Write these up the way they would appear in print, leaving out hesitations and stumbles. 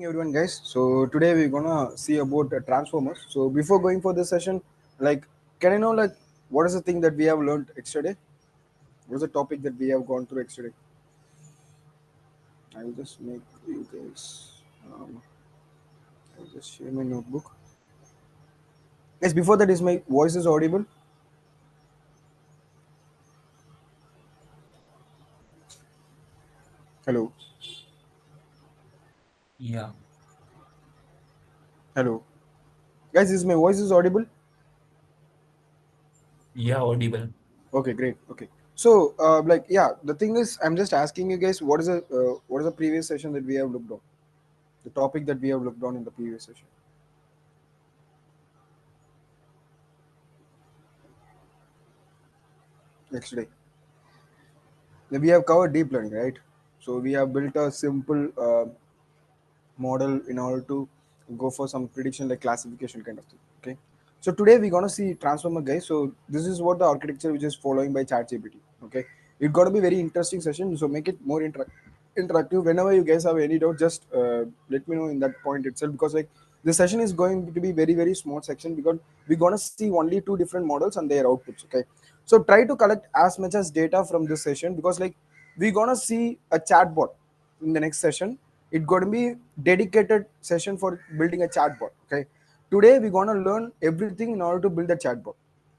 Morning everyone guys. So today we're gonna see about transformers. So before going for this session, can I know what is the thing that we have learned yesterday? What is the topic that we have gone through yesterday? I will just make you guys I'll just share my notebook. Yes, before that, is my voice is audible? Hello. Yeah, Hello. Guys, is my voice is audible? yeah, audible. Okay, great. Okay. So the thing is I'm just asking you guys what is the previous session that we have looked on? The topic that we have looked on in the previous session. Yesterday. We have covered deep learning, right? So we have built a simple model in order to go for some prediction like classification kind of thing. Okay. So today we're gonna see transformer guys. So this is what the architecture which is following by ChatGPT. Okay. It's gonna be very interesting session. So make it more interactive. Whenever you guys have any doubt, just let me know in that point itself because this session is going to be very small section because we're gonna see only two different models and their outputs. Okay. So try to collect as much as data from this session because we're gonna see a chatbot in the next session. It's going to be dedicated session for building a chatbot. Okay. Today we're going to learn everything in order to build a chatbot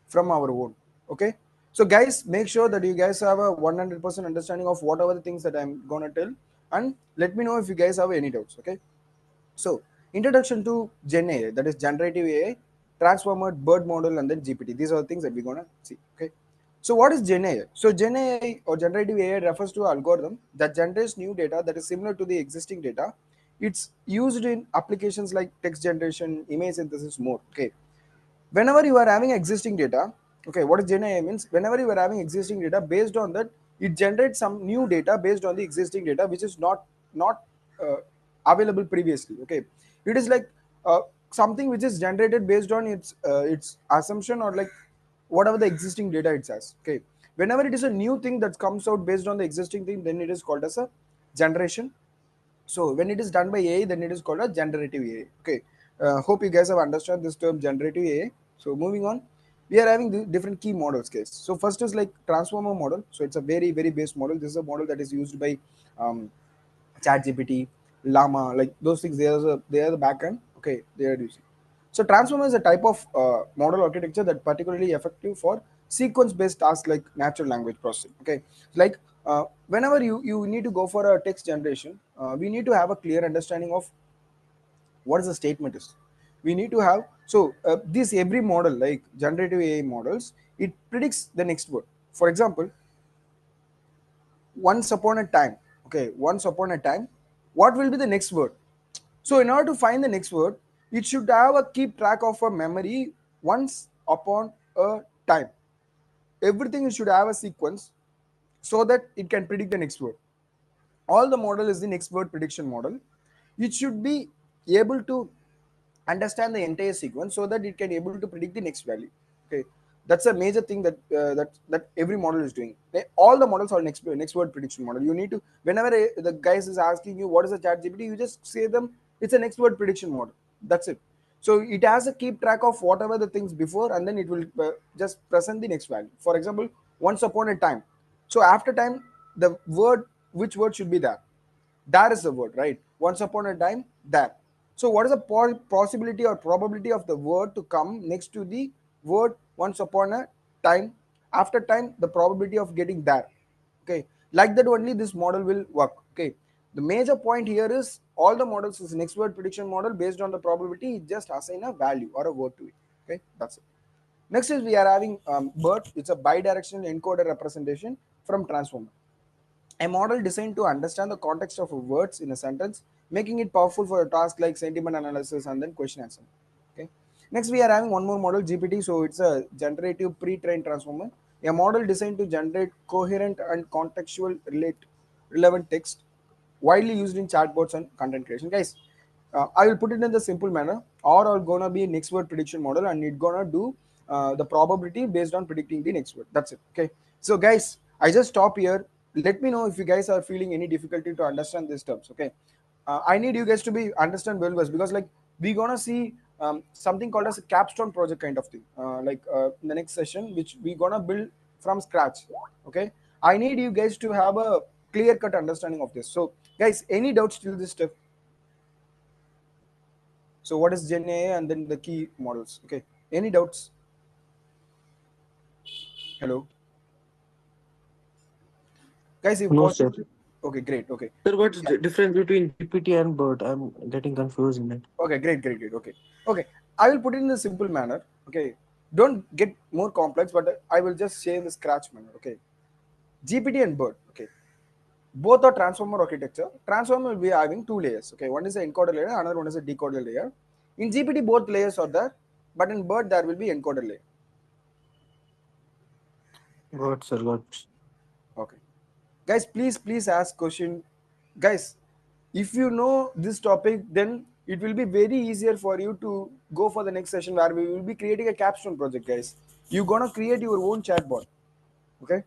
from our own. Okay. So guys, make sure that you guys have a 100% understanding of whatever the things that I'm going to tell, and let me know if you guys have any doubts. Okay. So, introduction to Gen AI, that is generative AI, transformer, BERT model, and then GPT. These are the things that we're gonna see. Okay. So, what is Gen AI? So, Gen AI or generative AI refers to an algorithm that generates new data that is similar to the existing data. It's used in applications like text generation, image synthesis, more. Okay. Whenever you are having existing data, okay, what is Gen AI means? Whenever you are having existing data, based on that, it generates some new data based on the existing data, which is not uh, available previously. Okay, it is something which is generated based on its assumption or whatever the existing data it has. Okay, whenever it is a new thing that comes out based on the existing thing, then it is called as a generation. So when it is done by AI, then it is called a generative AI. Okay. Hope you guys have understood this term generative AI. So moving on, we are having the different key models, guys. So first is like transformer model. So it's a very base model. This is a model that is used by um, ChatGPT, Llama, like those things. They are the backend. Okay, they are using. So transformer is a type of model architecture that particularly effective for sequence-based tasks like natural language processing. Okay, like whenever you need to go for a text generation, we need to have a clear understanding of what is the statement is. We need to have this every model like generative AI models, it predicts the next word. For example, once upon a time. Okay, once upon a time, what will be the next word? So in order to find the next word, it should have a keep track of a memory once upon a time. Everything should have a sequence so that it can predict the next word. All the model is the next word prediction model. It should be able to understand the entire sequence so that it can able to predict the next value. Okay, that's a major thing that every model is doing. All the models are next word prediction model. You need to, whenever the guys is asking you what is a chat gpt, you just say them it's a next word prediction model. That's it. So it has a keep track of whatever the things before, and then it will just present the next value. For example, once upon a time. So after time, the word, which word should be there? There is the word, right? Once upon a time, there. So what is the possibility or probability of the word to come next to the word once upon a time? After time, the probability of getting there. Okay, like that only this model will work. Okay, the major point here is all the models is next word prediction model based on the probability. It just assign a value or a word to it. Okay, that's it. Next is we are having BERT. It's a bidirectional encoder representation from transformer, a model designed to understand the context of words in a sentence, making it powerful for a task like sentiment analysis and then question answer. Okay. Next, we are having one more model, GPT. So it's a generative pre-trained transformer, a model designed to generate coherent and contextual relevant text, widely used in chatbots and content creation. Guys, I will put it in the simple manner. Or are gonna be a next word prediction model, and it gonna do the probability based on predicting the next word. That's it. Okay. So guys, I just stop here. Let me know if you guys are feeling any difficulty to understand these terms. Okay. I need you guys to be understand well first, because like we gonna see something called as a capstone project kind of thing, in the next session, which we gonna build from scratch. Okay, I need you guys to have a clear cut understanding of this. So guys, any doubts till this step? So what is Gen AI and then the key models? Okay, any doubts? Hello, guys, if No, possible. sir. Okay, great. Okay, Sir, what's yeah. the difference between GPT and BERT? I'm getting confused in it. Okay, great. Okay, okay. I will put it in a simple manner. Okay, don't get more complex, but I will just say in the scratch manner. Okay, GPT and BERT. Okay, both are transformer architecture. Transformer will be having two layers. Okay, one is the encoder layer, another one is a decoder layer. In GPT, both layers are there, but in BERT there will be encoder layer. Got, sir, got. Okay, guys, please ask question. Guys, if you know this topic, then it will be very easier for you to go for the next session where we will be creating a capstone project. Guys, you gonna create your own chatbot. Okay,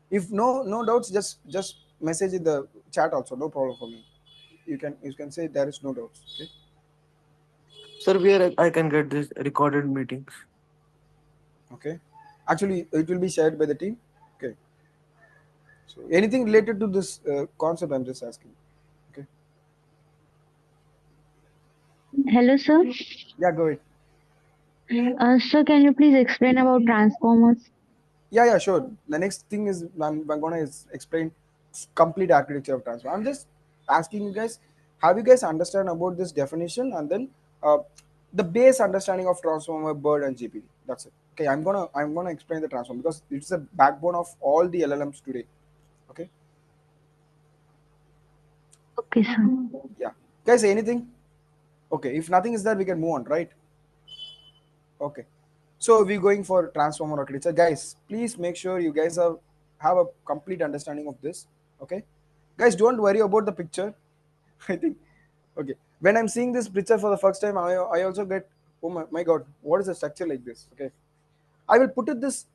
if no doubts, just message in the chat also, no problem for me. You can say there is no doubts. Okay, Sir, where I can get this recorded meetings? okay, actually it will be shared by the team. Okay, so anything related to this concept, I'm just asking. Okay, Hello, sir. yeah, go ahead. Sir, can you please explain about transformers? Yeah, sure. The next thing is I'm gonna explain complete architecture of transformer. I'm just asking you guys, have you guys understand about this definition, and then uh, the base understanding of transformer, bird, and GPT. That's it. Okay, I'm gonna explain the transformer because it's the backbone of all the LLMs today. Okay, Okay, sir. yeah, guys, anything? Okay, if nothing is there, we can move on, right? Okay. So we're going for transformer architecture. Guys, please make sure you guys have a complete understanding of this. Okay. Guys, don't worry about the picture. I think okay. When I'm seeing this picture for the first time, I also get, oh my god, what is a structure like this? Okay. I will put it this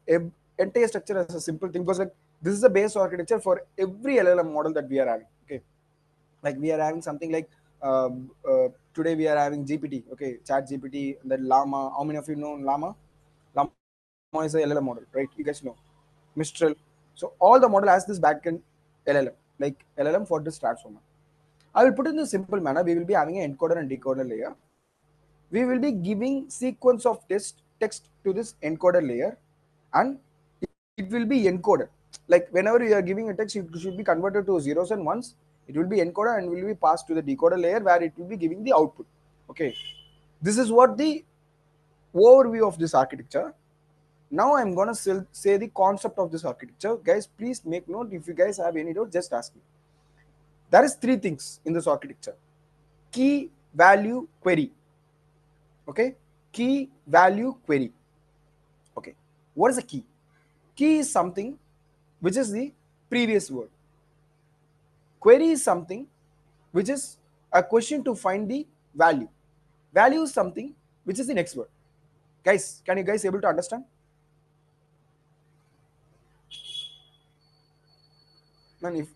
entire structure as a simple thing, because like this is the base architecture for every LLM model that we are having. Okay, like we are having something like today we are having GPT. Okay, chat GPT, then llama. How many of you know llama? Llama is a LLM model, right? You guys know Mistral. So all the model has this backend LLM, like LLM for this transformer. I will put it in a simple manner. We will be having an encoder and decoder layer. We will be giving sequence of text to this encoder layer, and it will be encoded. Like whenever you are giving a text, it should be converted to zeros and ones. It will be encoded and will be passed to the decoder layer, where it will be giving the output. Okay, this is what the overview of this architecture. Now I'm gonna say the concept of this architecture. Guys, please make note. If you guys have any doubt, just ask me. There is three things in this architecture: key, value, query. Okay, key, value, query. Okay, what is a key? Key is something which is the previous word. Query is something which is a question to find the value. Value is something which is the next word. Guys, can you guys able to understand? Man,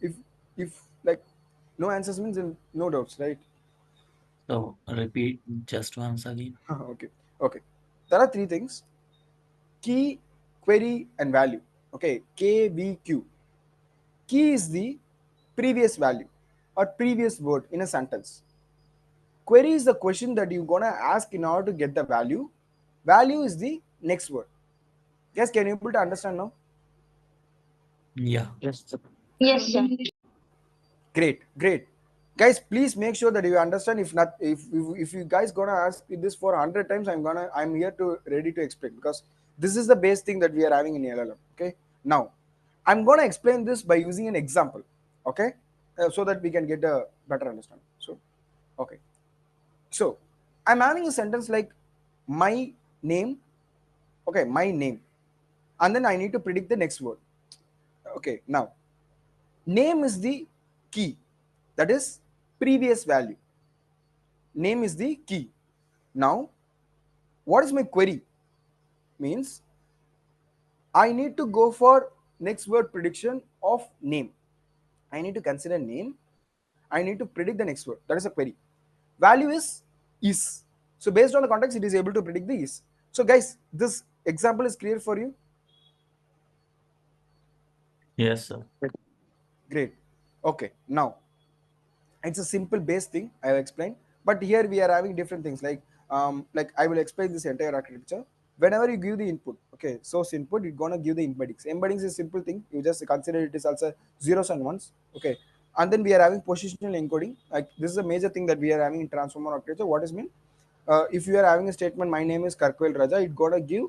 if like no answers means no doubts, right? So repeat just once again. Okay, okay. There are three things: key, query, and value. Okay, KVQ. Key is the previous value or previous word in a sentence. Query is the question that you're gonna ask in order to get the value. Value is the next word. Guys, can you able to understand now? Yeah. Yes, sir. Yes, sir. Great. Guys, please make sure that you understand. If not, if you guys gonna ask this for 100 times, I'm here to ready to explain, because this is the base thing that we are having in LLM. Okay, now I'm gonna explain this by using an example. Okay, so that we can get a better understanding. So, okay, so I'm having a sentence like my name. Okay, my name, and then I need to predict the next word. Okay, now name is the key, that is previous value. Name is the key. Now what is my query? Means I need to go for next word prediction of name. I need to consider name, I need to predict the next word. That is a query. Value is. So based on the context, it is able to predict the is. So guys, this example is clear for you. Yes, sir. Great. Okay. Now it's a simple base thing I have explained, but here we are having different things like I will explain this entire architecture. Whenever you give the input, okay, source input, it's gonna give the embeddings. Embeddings is a simple thing, you just consider it is also zeros and ones, okay. And then we are having positional encoding. Like this is a major thing that we are having in transformer architecture. What is mean? If you are having a statement, my name is Karkwel Raja, it gonna give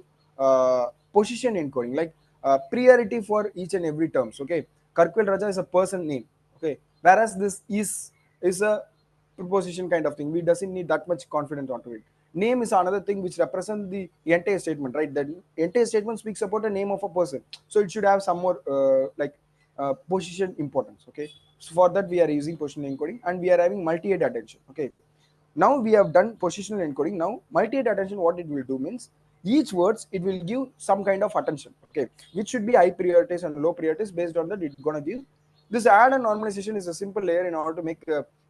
position encoding, like priority for each and every terms, okay. Karkwel Raja is a person name, okay, whereas this is a preposition kind of thing. We doesn't need that much confidence onto it. Name is another thing which represents the entire statement, right? That entire statement speaks about the name of a person, so it should have some more position importance, okay. So for that we are using positional encoding, and we are having multi-head attention, okay. Now we have done positional encoding. Now multi-head attention, what it will do means each words it will give some kind of attention, okay, which should be high priorities and low priorities. Based on that, it's gonna give this. Add and normalization is a simple layer in order to make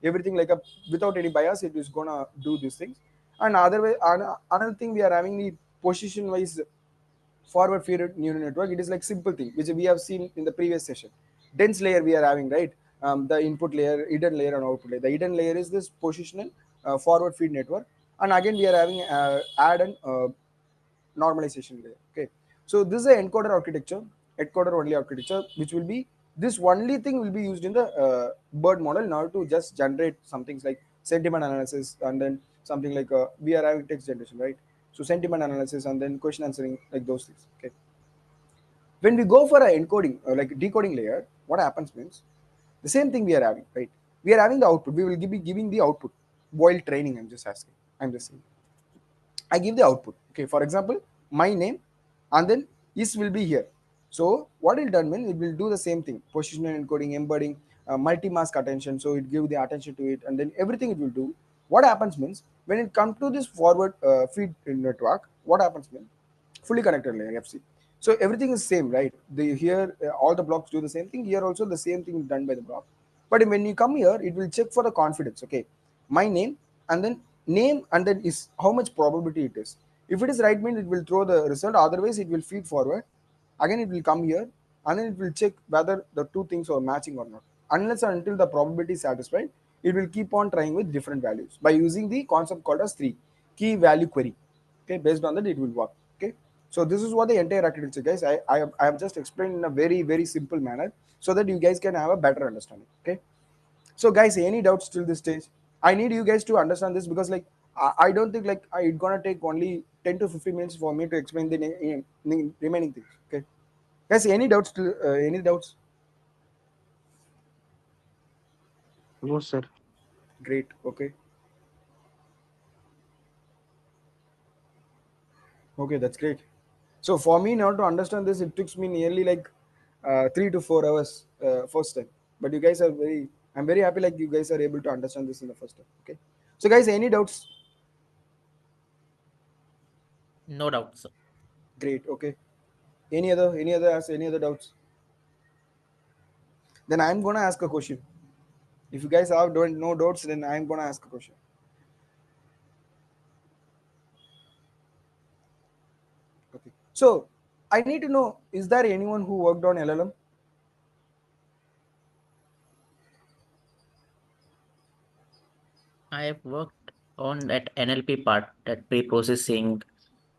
everything like a without any bias. It is gonna do these things. And another thing, we are having the position wise forward feeded neural network. It is like simple thing which we have seen in the previous session. Dense layer we are having, right? The input layer, hidden layer, and output layer. The hidden layer is this positional forward feed network. And again we are having add and normalization layer, okay. So this is a encoder architecture, encoder only architecture, which will be this only thing will be used in the BERT model in order to just generate some things like sentiment analysis, and then something like we are having text generation, right? So sentiment analysis and then question answering, like those things, okay. When we go for a encoding like decoding layer, what happens means the same thing we are having, right? We are having the output, we will be giving the output while training. I'm just asking, I'm just saying, I give the output. Okay, for example, my name, and then is will be here. So what it done means it will do the same thing: positional encoding, embedding, multi-mask attention. So it give the attention to it, and then everything it will do. What happens means when it comes to this forward feed network, what happens means fully connected layer FC. So everything is same, right? The here all the blocks do the same thing. Here also the same thing is done by the block. But when you come here, it will check for the confidence. Okay, my name, and then name, and then is how much probability it is. If it is right, means it will throw the result. Otherwise, it will feed forward. Again, it will come here, and then it will check whether the two things are matching or not. Unless and until the probability is satisfied, it will keep on trying with different values by using the concept called as three key value query. Okay, based on that, it will work. Okay, so this is what the entire architecture, guys. I have just explained in a very simple manner so that you guys can have a better understanding. Okay, so guys, any doubts till this stage? I need you guys to understand this because like I don't think like it's gonna take only 10 to 15 minutes for me to explain the remaining things. Okay, guys, any doubts till any doubts? No, sir. Great. Okay. Okay, that's great. So for me now to understand this, it took me nearly like 3 to 4 hours first time. But you guys are very, I'm very happy like you guys are able to understand this in the first time. Okay. So guys, any doubts? No doubt, sir. Great. Okay. Any other doubts? Then I'm gonna ask a question. If you guys have don't no doubts, then I'm gonna ask a question. Okay. So I need to know: is there anyone who worked on LLM? I have worked on that NLP part, that pre-processing,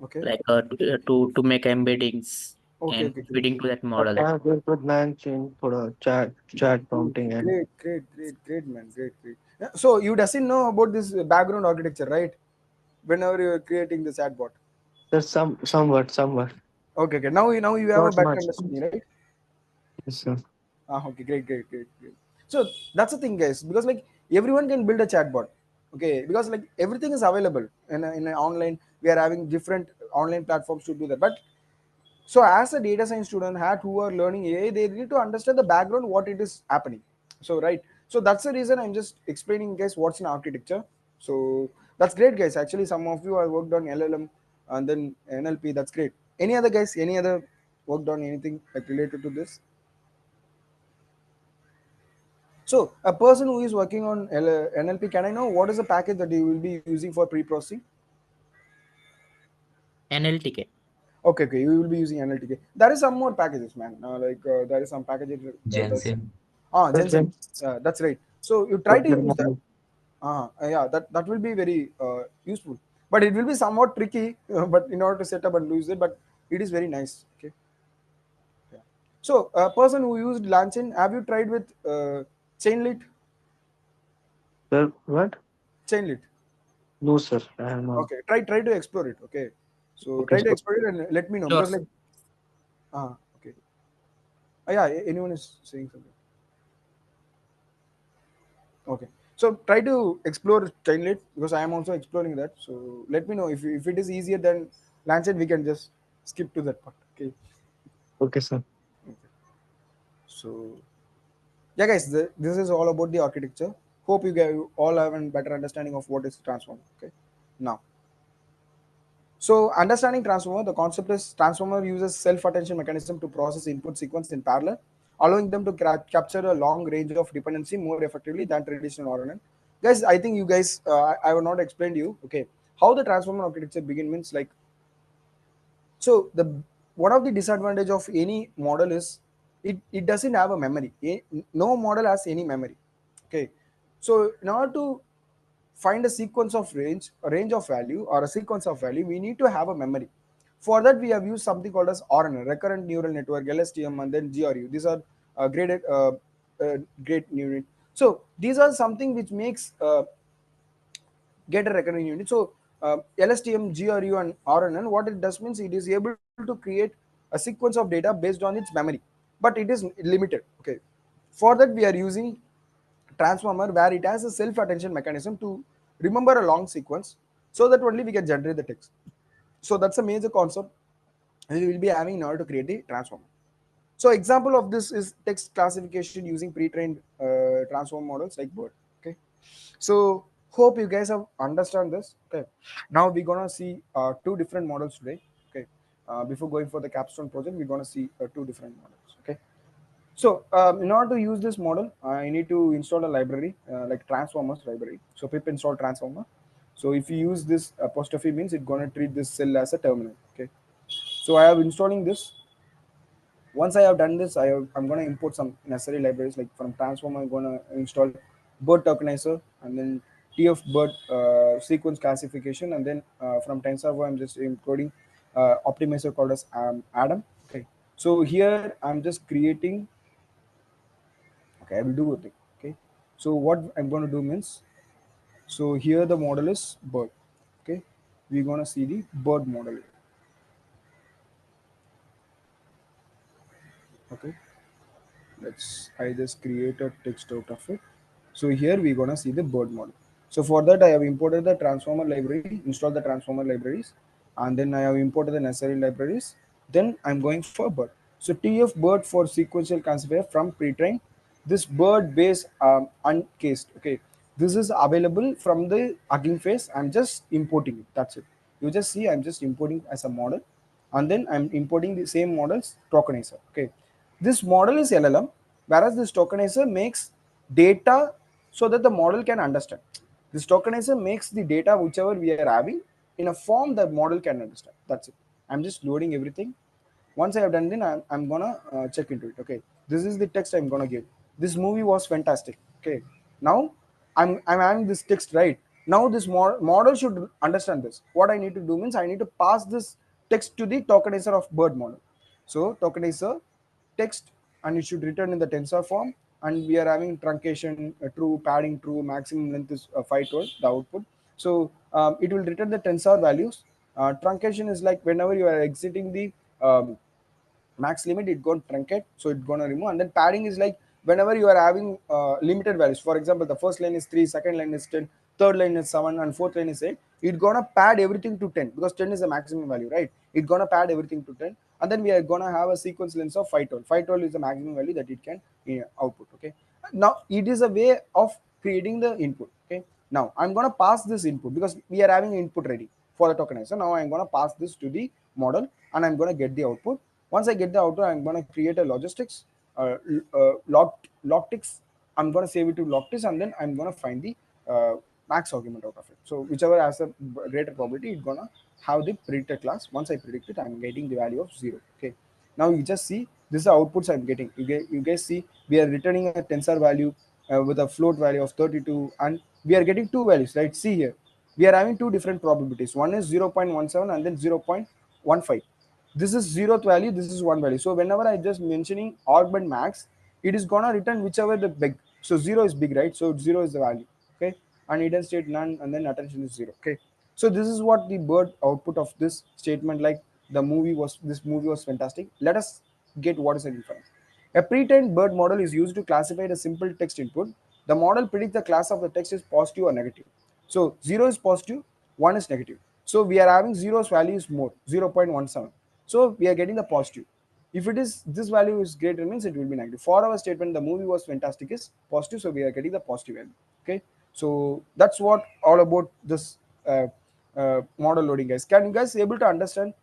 Okay. like to make embeddings Okay. and Okay. Great. feeding to that अब model. यहाँ पे कुछ nine chain थोड़ा chat Great, prompting and great, man, great. Yeah, so you doesn't know about this background architecture, right? Whenever you're creating the chatbot. there's somewhat Okay. Now you have a not better much. understanding, right? Yes, sir. Okay, great. So that's the thing, guys, because like everyone can build a chatbot, okay? Because like everything is available in an online. We are having different online platforms to do that, but so as a data science student hat who are learning AI, they need to understand the background what it is happening. So right, so that's the reason I'm just explaining guys what's in architecture. So that's great, guys. Actually, some of you have worked on LLM and then NLP. That's great. Any other guys? Any other worked on anything like related to this? So a person who is working on NLP, can I know what is the package that you will be using for pre-processing? NLTK. Okay, okay, you will be using NLTK. There is some more packages, man. There is some packages that does. Jensen. Sir, Jensen. That's right. So you try to use that. model. Yeah, that will be very useful, but it will be somewhat tricky. But in order to set up and use it, but it is very nice. Okay. Yeah. So a person who used Lanchin, have you tried with Chainlit? Sir, what? Chainlit. No, sir. I have not. Okay. Try to explore it. Okay. So Okay, try to sir. explore it and let me know Sure. because like okay. Yeah. Anyone is saying something? Okay. So try to explore Chainlit because I am also exploring that. So let me know if it is easier than Lancet, we can just skip to that part. Okay. Okay, sir. Okay. So yeah, guys, this is all about the architecture. Hope you guys all have a better understanding of what is transformer. Okay. Now, so understanding transformer, the concept is transformer uses self-attention mechanism to process input sequence in parallel, allowing them to capture a long range of dependency more effectively than traditional RNN. Guys, I think you guys, I will not explain to you, okay, how the transformer architecture begin means like, so the one of the disadvantage of any model is it doesn't have a memory. No model has any memory. Okay, so in order to find a sequence of a range of value or a sequence of value, we need to have a memory. For that, we have used something called as RNN, recurrent neural network, LSTM, and then GRU. These are great neural. So these are something which makes get a recurring unit. So LSTM, GRU, and RNN, what it does means it is able to create a sequence of data based on its memory, but it is limited. Okay, for that we are using transformer where it has a self-attention mechanism to remember a long sequence, so that only we can generate the text. So that's a major concept we will be having in order to create the transformer. So example of this is text classification using pre-trained transform models like BERT. Okay, so hope you guys have understand this. Okay, now we're gonna see two different models today. Okay, before going for the capstone project, we're gonna see two different models. Okay, so in order to use this model, I need to install a library like transformers library. So pip install transformer. So if you use this apostrophe means it's gonna treat this cell as a terminal. Okay, so I have installing this. Once I have done this, I'm going to import some necessary libraries like from transformer. I'm going to install BERT tokenizer and then TF BERT sequence classification, and then from TensorFlow I'm just including optimizer called as Adam. Okay, so here I'm just creating. Okay, I will do it. Okay, so what I'm going to do means, so here the model is BERT. Okay, we're going to see the BERT model. Okay, I just create a text out of it. So here we're gonna see the BERT model. So for that I have imported the transformer library, installed the transformer libraries, and then I have imported the necessary libraries. Then I'm going for BERT. So TF BERT for sequential classifier from pre-trained. This BERT base uncased. Okay, this is available from the Hugging Face. I'm just importing it. That's it. You just see I'm just importing as a model, and then I'm importing the same models tokenizer. Okay, this model is LLM, whereas this tokenizer makes data so that the model can understand. This tokenizer makes the data whichever we are having in a form that model can understand. That's it. I'm just loading everything. Once I have done, then I'm gonna check into it. Okay, this is the text I'm gonna give. This movie was fantastic. Okay, now I'm having this text right now. This model should understand this. What I need to do means I need to pass this text to the tokenizer of BERT model. So tokenizer text, and it should return in the tensor form, and we are having truncation true, padding true, maximum length is 512 the output. So it will return the tensor values. Truncation is like whenever you are exiting the max limit, it going to truncate, so it's going to remove. And then padding is like whenever you are having limited values. For example, the first line is 3, second line is 10, third line is 7, and fourth line is 8. It's going to pad everything to 10 because 10 is the maximum value, right? It's going to pad everything to 10, and then we are going to have a sequence length of 512. 512 is the maximum value that it can output. Okay, now it is a way of creating the input. Okay, now I'm going to pass this input because we are having input ready for the tokenizer. Now I'm going to pass this to the model, and I'm going to get the output. Once I get the output, I'm going to create a logistics, logtics, I'm going to save it to loctist, and then I'm going to find the max argument out of it. So whichever has a greater probability, it's going to have the predicted class. Once I predict it, I'm getting the value of 0. Okay. Now you just see this is the outputs I'm getting. You guys see we are returning a tensor value with a float value of 32, and we are getting two values, right? See here, we are having two different probabilities. One is 0.17 and then 0.15. This is zeroth value, this is one value. So whenever I just mentioning augment max, it is gonna return whichever the big. So 0 is big, right? So 0 is the value. Okay. And hidden state none, and then attention is 0. Okay. So this is what the BERT output of this statement, like this movie was fantastic. Let us get what is an inference. A pre-trained BERT model is used to classify a simple text input. The model predicts the class of the text is positive or negative. So 0 is positive, 1 is negative. So we are having zero's value is more, 0.17. So we are getting the positive. If it is this value is greater, means it will be negative. For our statement, the movie was fantastic is positive, so we are getting the positive value. Okay, so that's what all about this model loading, guys. Can you guys able to understand?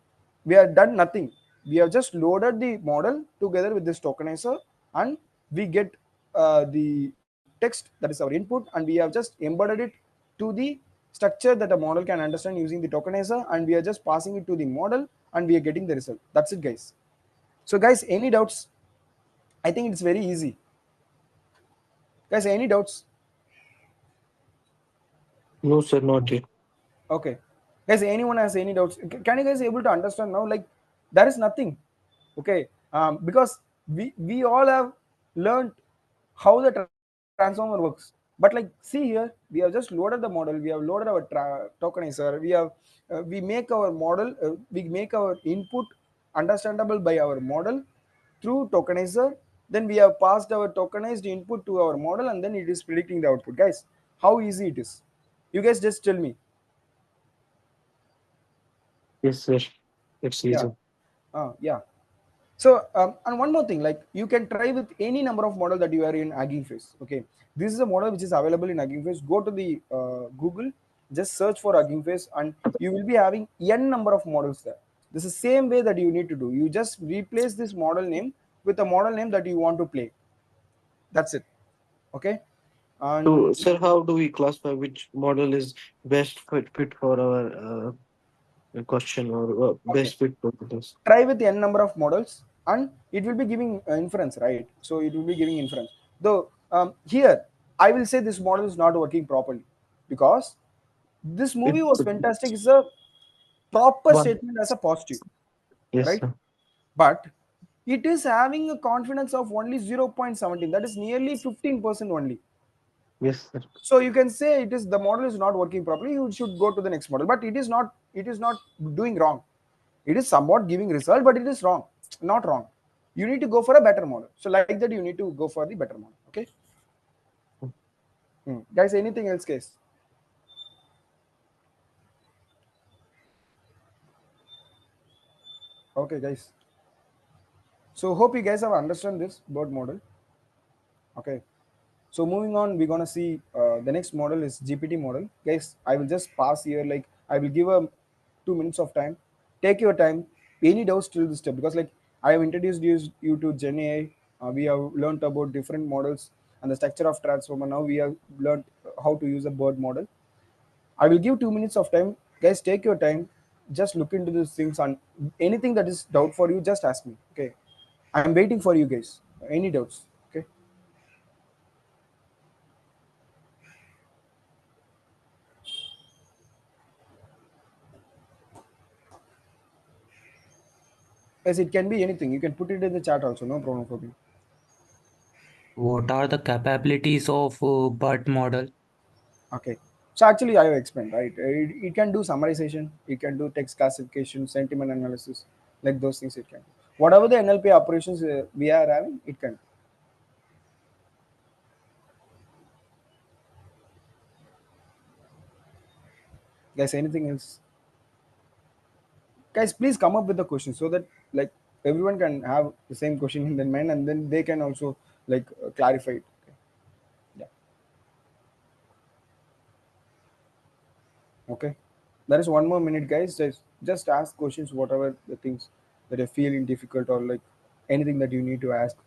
We have done nothing. We have just loaded the model together with this tokenizer, and we get the text, that is our input, and we have just embedded it to the structure that a model can understand using the tokenizer, and we are just passing it to the model, and we are getting the result. That's it, guys. So guys, any doubts? I think it's very easy. Guys, any doubts? No, sir, not yet. Okay. Guys, anyone has any doubts? Can you guys able to understand now? Like there is nothing. Okay. Because we all have learned how the transformer works. But like see here, we have just loaded the model. We have loaded our tokenizer. We make our model. We make our input understandable by our model through tokenizer. Then we have passed our tokenized input to our model, and then it is predicting the output. Guys, how easy it is? You guys just tell me. Yes, sir. It's Yeah. easy. Yeah. So and one more thing, like you can try with any number of model that you are in Hugging Face. Okay, this is a model which is available in Hugging Face. Go to the Google, just search for Hugging Face, and you will be having n number of models there. This is the same way that you need to do. You just replace this model name with a model name that you want to play. That's it. Okay. So, And sir, how do we classify which model is best fit for our question, or okay, best fit for this? try with n number of models, and it will be giving inference, right? So it will be giving inference. Though here I will say this model is not working properly, because this movie was fantastic is a proper One. statement as a positive, Yes, right? sir. But it is having a confidence of only 0.17, that is nearly 15% only. Yes, sir. So you can say it is the model is not working properly, you should go to the next model. But it is not doing wrong. It is somewhat giving result, but it is wrong, not wrong. You need to go for a better model. So like that, you need to go for the better model. Okay. Guys, anything else, guys? Okay, guys. So hope you guys have understood this bird model. Okay. So moving on, we're gonna see the next model is GPT model. Guys, I will just pass here. Like I will give a 2 minutes of time. Take your time. Any doubts till this step, because like I have introduced you to Gen AI. We have learned about different models and the structure of transformer. Now we have learned how to use a bird model. I will give 2 minutes of time. Guys, take your time. Just look into these things, and anything that is doubt for you, just ask me. Okay. I'm waiting for you guys. Any doubts? Okay. Yes, it can be anything. You can put it in the chat also. No problem for me. What are the capabilities of BERT model? Okay. So actually, I have explained, right? It can do summarization. It can do text classification, sentiment analysis, like those things it can do. Whatever the NLP operations we are having, it can do. Guys, anything else? Guys, please come up with the question so that like everyone can have the same question in their mind, and then they can also like clarify it. Okay. Yeah. Okay. There is 1 more minute, guys. Just ask questions, whatever the things that you're feeling difficult, or like anything that you need to ask,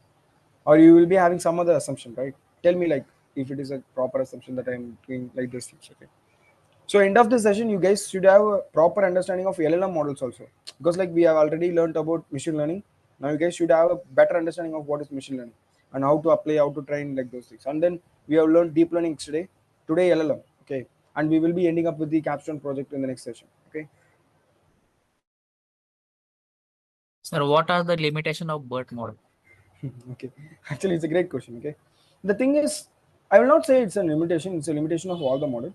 or you will be having some other assumption, right? tell me like if it is a proper assumption that I'm doing like this things. Okay. So end of the session, you guys should have a proper understanding of LLM models also, because like we have already learned about machine learning. Now you guys should have a better understanding of what is machine learning and how to apply, how to train like those things. And then we have learned deep learning today. Today LLM. Okay, and we will be ending up with the capstone project in the next session. Okay. Sir, what are the limitation of BERT model? Okay. Actually, it's a great question. Okay. The thing is, I will not say it's a limitation. It's a limitation of all the model.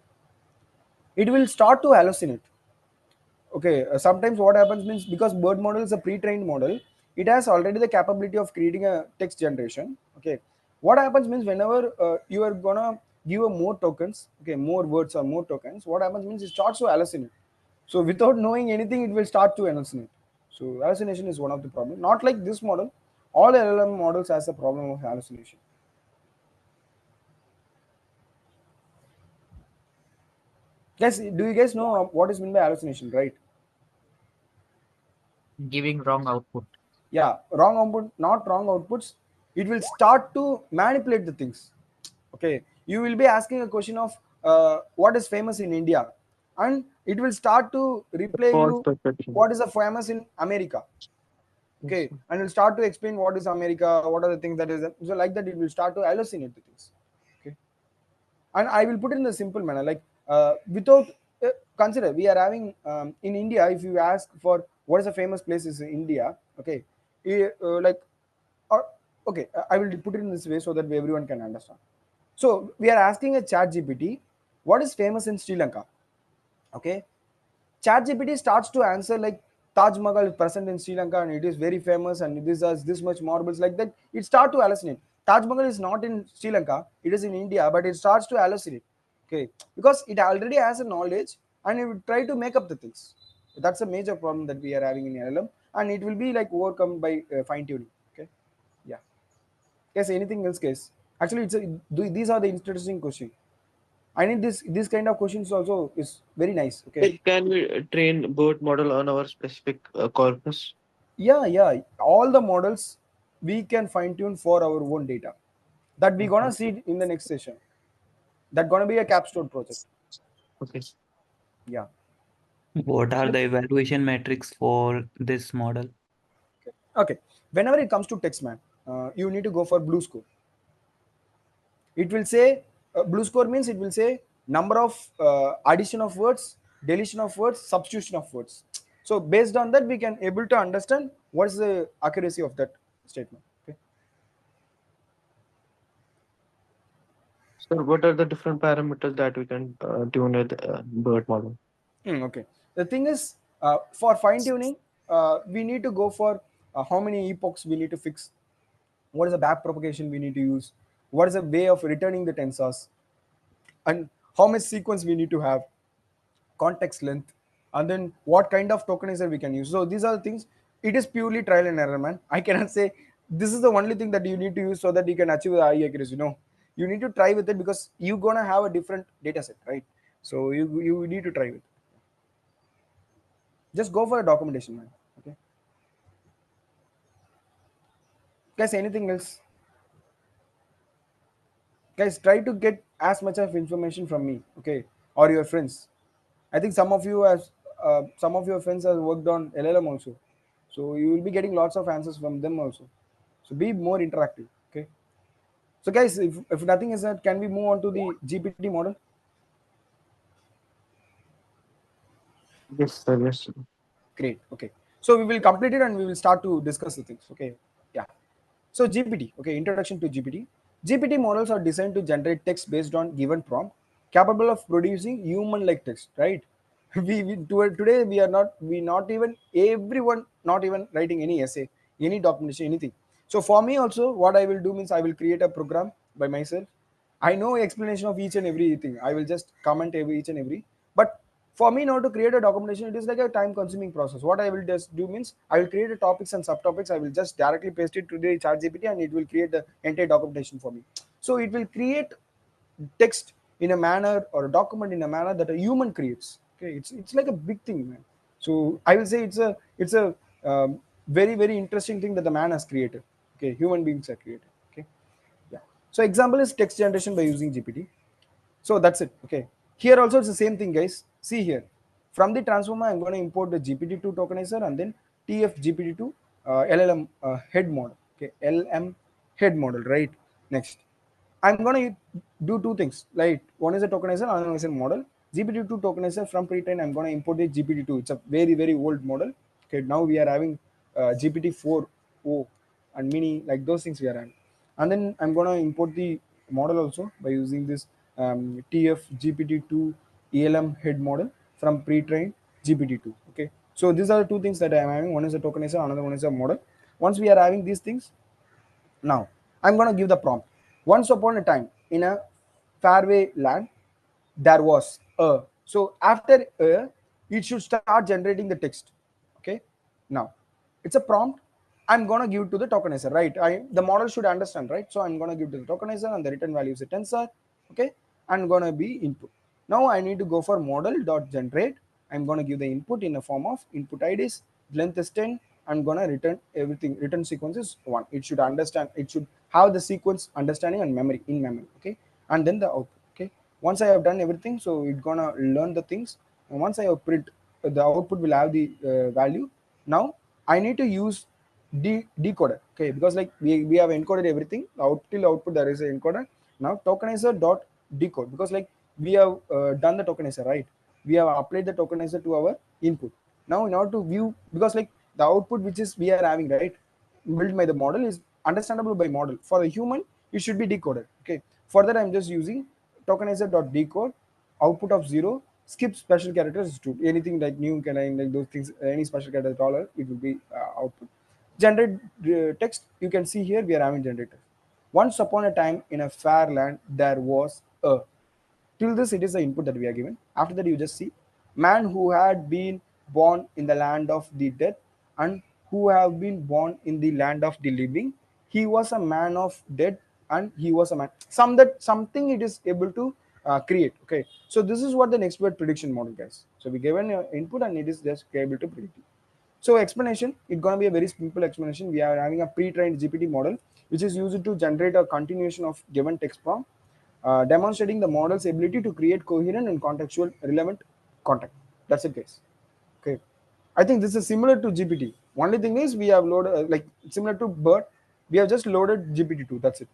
It will start to hallucinate. Okay, sometimes what happens means, because BERT model is a pre-trained model, it has already the capability of creating a text generation. Okay, what happens means, whenever you are gonna give a more tokens, okay, more words or more tokens, what happens means it starts to hallucinate. So without knowing anything, it will start to hallucinate. So hallucination is one of the problem. Not like this model. All LLM models has a problem of hallucination. Guys, do you guys know what is meant by hallucination, right? Giving wrong output. Yeah, wrong output, not wrong outputs. It will start to manipulate the things. Okay, you will be asking a question of what is famous in India, and it will start to replay False you perception. what is a famous in America. Yes, Okay, sir. and will start to explain what is America, what are the things that is, so like that it will start to hallucinate the things. Okay, and I will put it in a simple manner, like without consider, we are having in India, if you ask for what is the famous places in India. Okay, like or okay, I will put it in this way so that everyone can understand. So we are asking a chat GPT what is famous in Sri Lanka. Okay, ChatGPT starts to answer like Taj Mahal is present in Sri Lanka and it is very famous and this has this much marbles, like that. It starts to hallucinate. Taj Mahal is not in Sri Lanka; it is in India, but it starts to hallucinate. Okay, because it already has a knowledge and it will try to make up the things. That's a major problem that we are having in LLM, and it will be like overcome by fine tuning. Okay, yeah. Yes. Anything else, guys? Actually, these are the interesting questions. I need this kind of questions also is very nice. Okay. Like, can we train BERT model on our specific corpus? Yeah, all the models we can fine tune for our own data, that we gonna Okay. see in the next session. That gonna be a capstone project. Okay. Yeah. What are Like, the evaluation metrics for this model? Okay, whenever it comes to text, man, you need to go for blue score. It will say blue score means it will say number of addition of words, deletion of words, substitution of words. So based on that we can able to understand what is the accuracy of that statement. Okay. sir, what are the different parameters that we can tune with BERT model? Okay. The thing is, for fine tuning, we need to go for how many epochs we need to fix, what is the back propagation we need to use, what is the way of returning the tensors, and how much sequence we need to have, context length, and then what kind of tokenizer we can use. So these are the things. It is purely trial and error, man. I cannot say this is the only thing that you need to use so that you can achieve the high accuracy. No, you need to try with it because you're gonna have a different data set, right? So you need to try with it. Just go for a documentation, man. Okay, guys. Anything else? Guys, try to get as much of information from me, okay, or your friends. I think some of your friends have worked on LLM also, so you will be getting lots of answers from them also. So be more interactive, okay. So guys, if nothing is that, can we move on to the GPT model? Yes, sir. Yes, sir. Great. Okay. So we will complete it and we will start to discuss the things. Okay. Yeah. So GPT. Okay. Introduction to GPT. GPT models are designed to generate text based on given prompt, capable of producing human-like text. Right. Today we not even everyone not even writing any essay, any documentation, anything. So for me also, what I will do means I will create a program by myself. I know explanation of each and everything. I will just comment each and every. But for me now to create a documentation, it is like a time-consuming process. What I will just do means I will create a topics and subtopics. I will just directly paste it to the ChatGPT and it will create the entire documentation for me. So it will create text in a manner or a document in a manner that a human creates. Okay, it's like a big thing, man. So I will say it's a very interesting thing that the man has created. Okay, human beings are created. Okay, yeah. So example is text generation by using GPT. So that's it. Okay, here also it's the same thing, guys. See here, from the transformer I'm going to import the GPT-2 tokenizer and then TF GPT-2 LLM head model. Okay, LM head model, right? Next, I'm going to do two things, right? One is a tokenizer, another is a model. GPT-2 tokenizer from pre-train, I'm going to import the GPT-2. It's a very old model. Okay, now we are having GPT-4o and mini, like those things we are having. And then I'm going to import the model also by using this TF GPT-2 ELM head model from pre-trained GPT-2. Okay, so these are the two things that I'm having. One is a tokenizer, another one is a model. Once we are having these things, now, I'm going to give the prompt. Once upon a time, in a faraway land, there was a. So after a, it should start generating the text. Okay. Now, it's a prompt. I'm going to give to the tokenizer, right? The model should understand, right? So I'm going to give to the tokenizer, and the return value is a tensor. Okay. I'm going to be input. Now I need to go for model.generate. I'm going to give the input in the form of input IDs, length is 10. I'm going to return everything. Return sequence is 1. It should understand, it should have the sequence understanding and memory in memory. Okay. And then the output. Okay. Once I have done everything, so it's going to learn the things. And once I have print, the output will have the value. Now I need to use decoder. Okay. Because like we have encoded everything. Till output there is an encoder. Now tokenizer dot decode, because like we have done the tokenizer, right? We have applied the tokenizer to our input. Now in order to view, because like the output which is we are having, right, built by the model is understandable by model. For a human, it should be decoded. Okay, for that I'm just using tokenizer dot decode output of 0, skip special characters to anything like new can like those things, any special character dollar, it will be output. Generate text, you can see here we are having generator. Once upon a time in a fair land there was a. Till this it is the input that we are given. After that you just see man who had been born in the land of the dead and who have been born in the land of the living. He was a man of dead and he was a man. Something it is able to create. Okay, so this is what the next word prediction model, guys. So we given input and it is just able to predict it. So explanation, it's going to be a very simple explanation. We are having a pre-trained GPT model, which is used to generate a continuation of given text prompt, demonstrating the model's ability to create coherent and contextual relevant content. That's it, guys. Okay. I think this is similar to GPT. Only thing is we have loaded, like similar to BERT, we have just loaded GPT-2. That's it.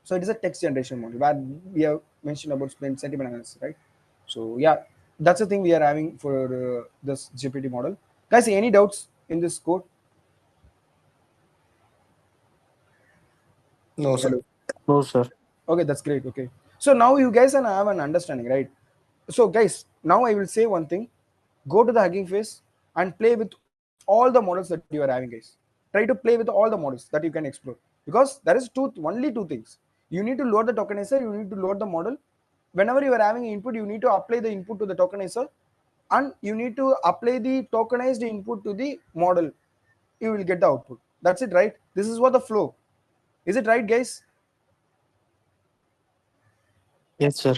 So it is a text generation model where we have mentioned about sentiment analysis, right? So yeah, that's the thing we are having for this GPT model. Guys, any doubts in this code? No, sir. Hello. No, sir. Okay, that's great. Okay, so now you guys and I have an understanding, right? So guys, now I will say one thing. Go to the Hugging Face and play with all the models that you are having, guys. Try to play with all the models that you can explore, because there is only two things. You need to load the tokenizer, you need to load the model. Whenever you are having input, you need to apply the input to the tokenizer, and you need to apply the tokenized input to the model. You will get the output. That's it, right? This is what the flow. Is it right, guys? Yes, sir.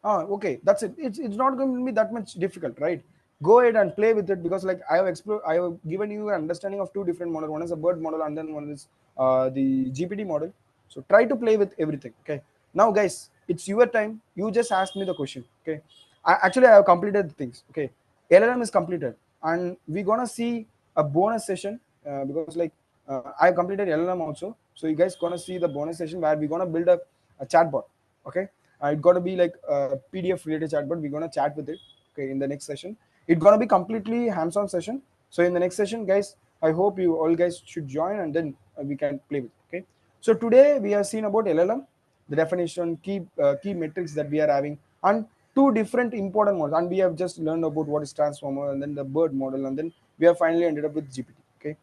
Okay, that's it. It's not going to be that much difficult, right? Go ahead and play with it, because like I have explored, I have given you an understanding of two different models. One is a BERT model, and then one is the GPT model. So try to play with everything. Okay. Now, guys, it's your time. You just ask me the question. Okay. Actually, I have completed the things. Okay. LLM is completed, and we're gonna see a bonus session because like I have completed LLM also. So you guys gonna see the bonus session where we're gonna build a chatbot. Okay, it's gonna be like a PDF related chatbot. We're gonna chat with it. Okay, in the next session, it's gonna be completely hands-on session. So in the next session, guys, I hope you all guys should join, and then we can play with it. Okay. So today we have seen about LLM, the definition, key metrics that we are having, and two different important models. And we have just learned about what is transformer, and then the BERT model, and then we have finally ended up with GPT. Okay,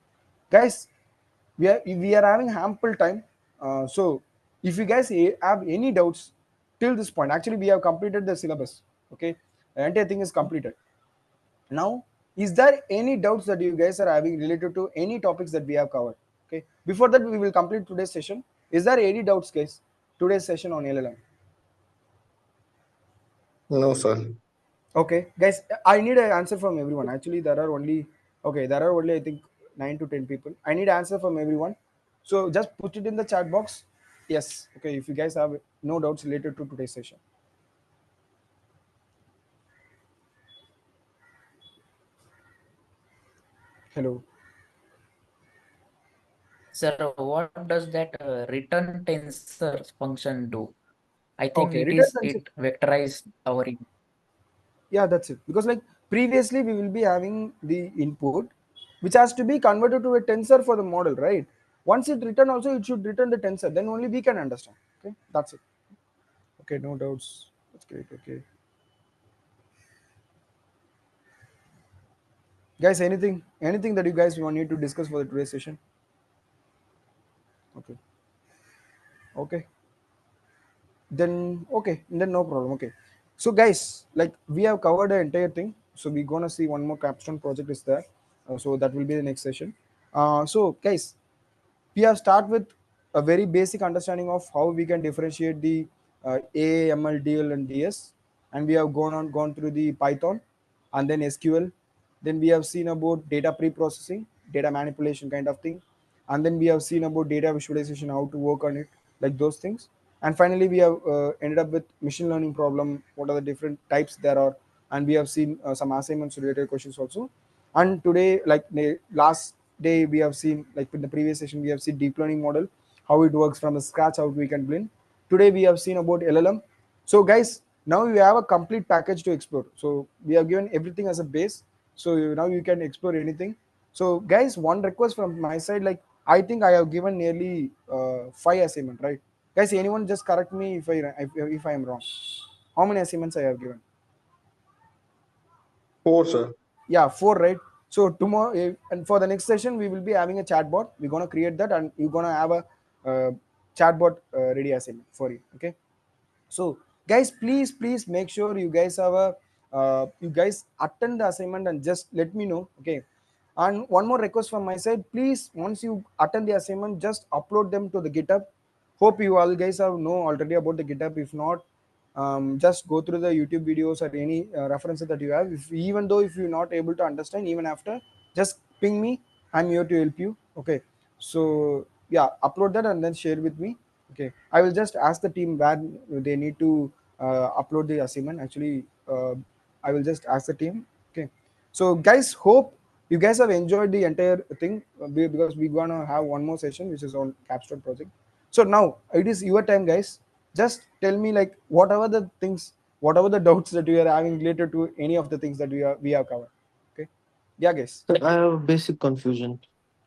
guys, we are having ample time. So if you guys have any doubts till this point, actually we have completed the syllabus. Okay, the entire thing is completed. Now, is there any doubts that you guys are having related to any topics that we have covered? Okay, before that we will complete today's session. Is there any doubts, guys, today's session on LLM? No, sir. Okay, guys, I need an answer from everyone. Actually, there are only, okay, there are only I think 9 to 10 people. I need answer from everyone. So just put it in the chat box. Yes. Okay. If you guys have no doubts related to today's session. Hello. Sir, what does that return tensor function do? I think Okay. it Return is tensor. it vectorize our Yeah, that's it. Because like previously we will be having the input, which has to be converted to a tensor for the model, right? Once it return also, it should return the tensor. Then only we can understand. Okay, that's it. Okay, no doubts. That's great. Okay, guys, anything that you guys want need to discuss for the today's session? Okay, okay. Then no problem. Okay, so guys, like we have covered the entire thing. So we're gonna see one more capstone project is there. So that will be the next session. So guys, we have start with a very basic understanding of how we can differentiate the A, ML, DL, and DS, and we have gone through the Python, and then SQL. Then we have seen about data pre-processing, data manipulation kind of thing, and then we have seen about data visualization, how to work on it, like those things. And finally, we have ended up with machine learning problem. What are the different types there are, and we have seen some assignments related questions also. And today, like the last day, we have seen, like in the previous session, we have seen deep learning model, how it works from the scratch, how we can blend. Today we have seen about LLM. So guys, now you have a complete package to explore. So we have given everything as a base. So now you can explore anything. So guys, one request from my side, like I think I have given nearly 5 assignment, right? Guys, anyone just correct me if I am wrong. How many assignments I have given? Four, sir. Yeah, 4, right? So tomorrow, and for the next session we will be having a chatbot. We're going to create that, and you're going to have a chatbot ready assignment for you. Okay, so guys, please make sure you guys have a you guys attend the assignment and just let me know. Okay, and one more request from my side, please, once you attend the assignment, just upload them to the GitHub. Hope you all guys have know already about the GitHub. If not, just go through the YouTube videos or any references that you have. If even though if you're not able to understand, even after, just ping me. I'm here to help you. Okay, so yeah, upload that and then share with me. Okay, I will just ask the team where they need to upload the assignment. Actually, I will just ask the team. Okay, so guys, hope you guys have enjoyed the entire thing because we're gonna have one more session which is on capstone project. So now it is your time, guys. Just tell me like whatever the things, whatever the doubts that you are having related to any of the things that we have covered. Okay, yeah, guys. So I have a basic confusion.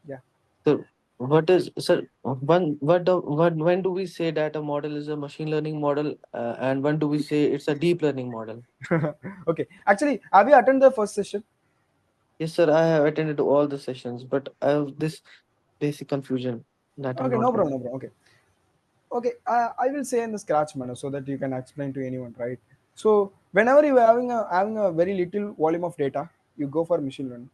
Yeah. So what is, sir, when do we say that a model is a machine learning model, and when do we say it's a deep learning model? Okay, actually, have you attended the first session? Yes, sir, I have attended all the sessions, but I have this basic confusion that I'm Okay, not no sure. problem, no problem. Okay. Okay, I will say in the scratch manner so that you can explain to anyone, right? So whenever you are having a very little volume of data, you go for machine learning.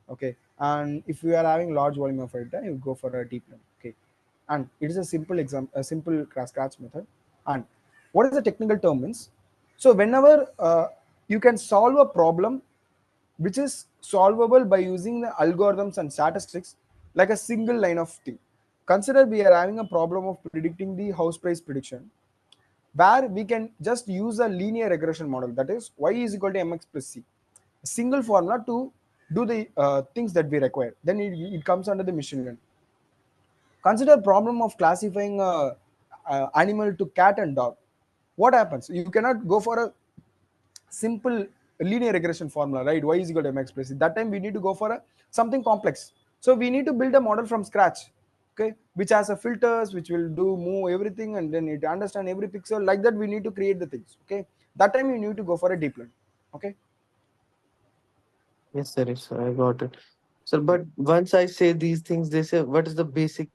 Okay, and if you are having large volume of data, you go for a deep learning. Okay, and it is a simple exam, a simple scratch method. And what is the technical term means? So whenever you can solve a problem which is solvable by using the algorithms and statistics like a single line of thing. Consider we are having a problem of predicting the house price prediction, where we can just use a linear regression model, that is y is equal to mx plus c, a single formula to do the things that we require. Then it comes under the machine learning. Consider problem of classifying a animal to cat and dog. What happens? You cannot go for a simple linear regression formula, right? Y is equal to mx plus c. That time we need to go for a something complex. So we need to build a model from scratch, okay, which has a filters, which will do move everything, and then it understand every pixel. Like that, we need to create the things. Okay, that time you need to go for a deep learning. Okay. Yes, sir, yes, sir, I got it. So, but once I say these things, they say, what is the basic,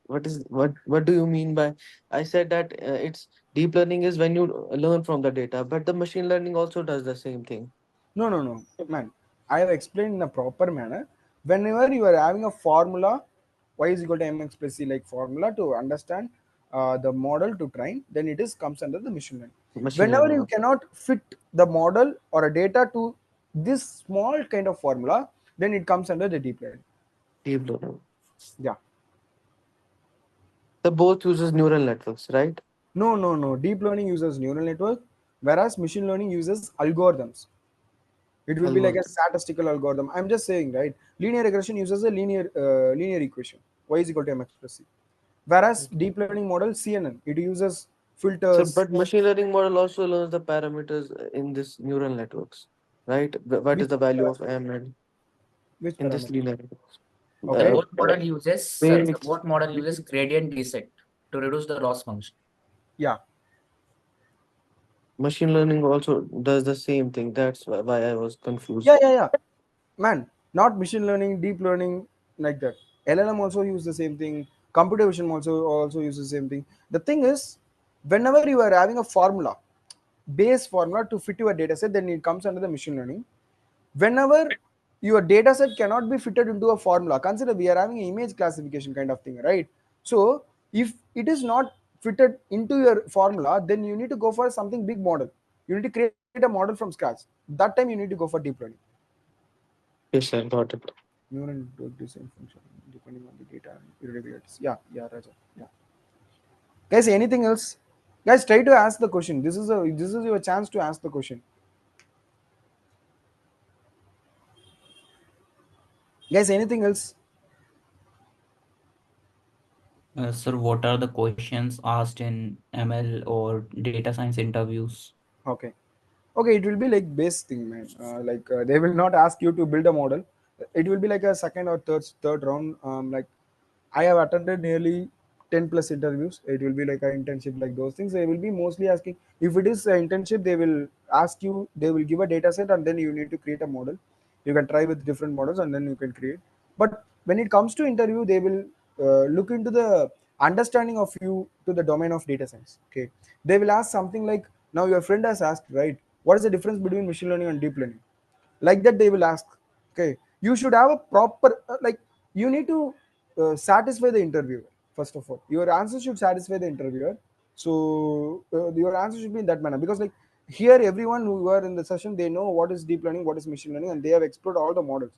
what do you mean by, I said that it's deep learning is when you learn from the data, but the machine learning also does the same thing. No, no, no, man. I have explained in a proper manner. Whenever you are having a formula, y is equal to mx plus c, like formula to understand the model to train, then it is comes under the machine learning. Machine Whenever learning, you okay. cannot fit the model or a data to this small kind of formula, then it comes under the deep learning. Deep learning. Yeah. The both uses neural networks, right? No. Deep learning uses neural network, whereas machine learning uses algorithms. It will be like a Algorithm. statistical algorithm. I'm just saying, right? Linear regression uses a linear equation, y is equal to mx plus c. Whereas Okay. deep learning model CNN, it uses So, filters. but machine learning model also learns the parameters in this neural networks, right? What Which is the value of m and which in this parameter? linear networks? The Okay. Uh, both uh, model uses, sir, the Phoenix. both model uses gradient descent to reduce the loss function. Yeah. Machine learning also does the same thing. That's why I was confused. Yeah. Man, not machine learning, deep learning, like that. LLM also use the same thing. Computer vision also uses the same thing. The thing is, whenever you are having a formula, base formula to fit your data set, then it comes under the machine learning. Whenever your data set cannot be fitted into a formula, consider we are having an image classification kind of thing, right? So if it is not fitted into your formula, then you need to go for something big model. You need to create a model from scratch. That time you need to go for deep learning. Yes, I got it. Neural network design function depending on the data irregularities. Yeah, Raja. Yeah. Guys, anything else? Guys, try to ask the question. This is your chance to ask the question. Guys, anything else? Sir, what are the questions asked in ML or data science interviews? Okay. Okay, it will be like base thing, man. They will not ask you to build a model. It will be like a second or third round. Like I have attended nearly 10 plus interviews. It will be like an internship, like those things. They will be mostly asking, if it is an internship, they will ask you, they will give a data set and then you need to create a model. You can try with different models and then you can create. But when it comes to interview, they will look into the understanding of you to the domain of data science. Okay. They will ask something like, now your friend has asked, right? What is the difference between machine learning and deep learning? Like that they will ask. Okay, you should have a proper you need to satisfy the interviewer. First of all, your answer should satisfy the interviewer. So your answer should be in that manner, because like here everyone who are in the session, they know what is deep learning, what is machine learning, and they have explored all the models.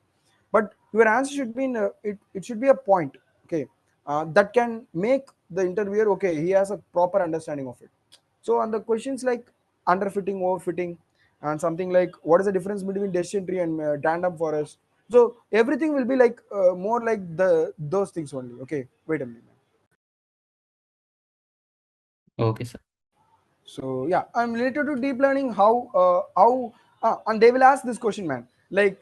But your answer should be in it should be a point. Okay, that can make the interviewer, okay, he has a proper understanding of it. So on the questions like underfitting, overfitting, and something like what is the difference between decision tree and tandem forest, so everything will be like more like the those things only. Okay, wait a minute. Okay, sir. So yeah, I'm related to deep learning. And they will ask this question, man. Like,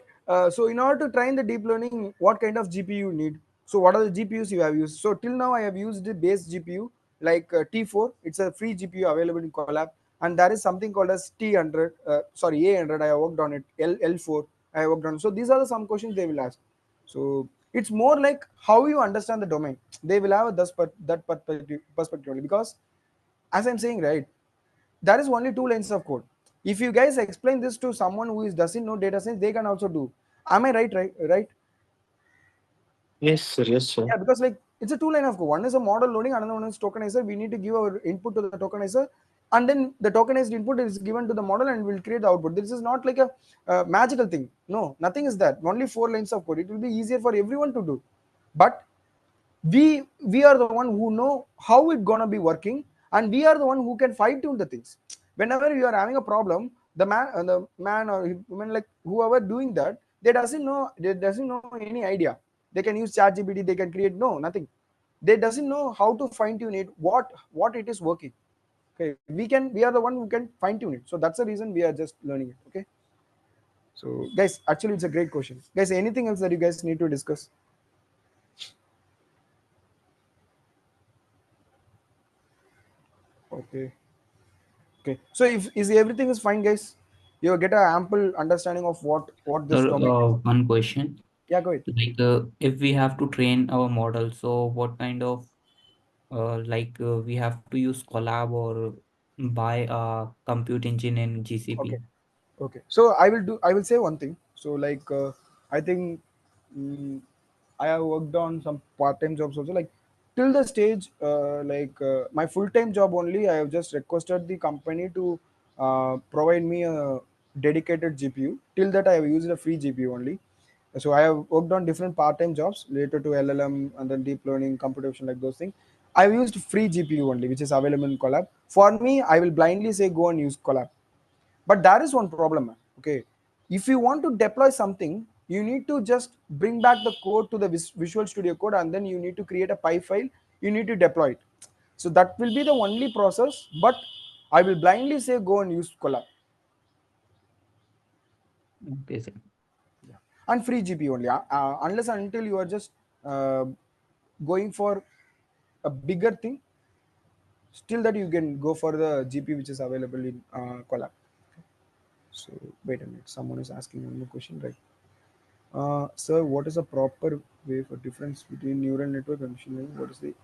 so in order to train the deep learning, what kind of GPU you need? So what are the GPUs you have used? So till now, I have used the base GPU like T4. It's a free GPU available in Collab, and there is something called as T100. Sorry, A100. I have worked on it. L4. I have worked on. So these are the some questions they will ask. So it's more like how you understand the domain. They will have a that perspective only, because as I'm saying, right, there is only two lines of code. If you guys explain this to someone who doesn't know data science, they can also do. Am I right? Right? Yes, sir. Yes, sir. Yeah, because like it's a two line of code. One is a model loading, another one is tokenizer. We need to give our input to the tokenizer, and then the tokenized input is given to the model, and will create the output. This is not like a magical thing. No, nothing is that. Only four lines of code. It will be easier for everyone to do. But we are the one who know how it's gonna be working, and we are the one who can fine tune the things. Whenever you are having a problem, the man or woman, like whoever doing that, they doesn't know any idea. They can use chat gpt, they can create, no, nothing. They doesn't know how to fine tune it, what it is working. Okay, we are the one who can fine tune it. So that's the reason we are just learning it. Okay, so guys, actually it's a great question. Guys, anything else that you guys need to discuss? Okay. Okay. So if is everything is fine, guys, you get a ample understanding of what this Sir, domain is. one question. Yeah, go ahead. Like, if we have to train our model, so what kind of we have to use Collab or buy a compute engine in Okay. GCP? Okay. So I will say one thing. So like I think mm, I have worked on some part-time jobs also. Like till the stage, my full-time job only, I have just requested the company to provide me a dedicated GPU. Till that, I have used a free GPU only. So I have worked on different part-time jobs related to LLM and then deep learning, computation, like those things. I've used free GPU only, which is available in Collab. For me, I will blindly say go and use Collab. But there is one problem, man. Okay, if you want to deploy something, you need to just bring back the code to the Visual Studio Code, and then you need to create a py file. You need to deploy it. So that will be the only process. But I will blindly say go and use Collab. Okay, sir. Yeah. And free GPU only. Unless and until you are just uh, going for a bigger thing, still that you can go for the GPU which is available in Collab. So wait a minute, someone is asking one more question, right? Sir, what is a proper way for difference between neural network and machine learning? What is the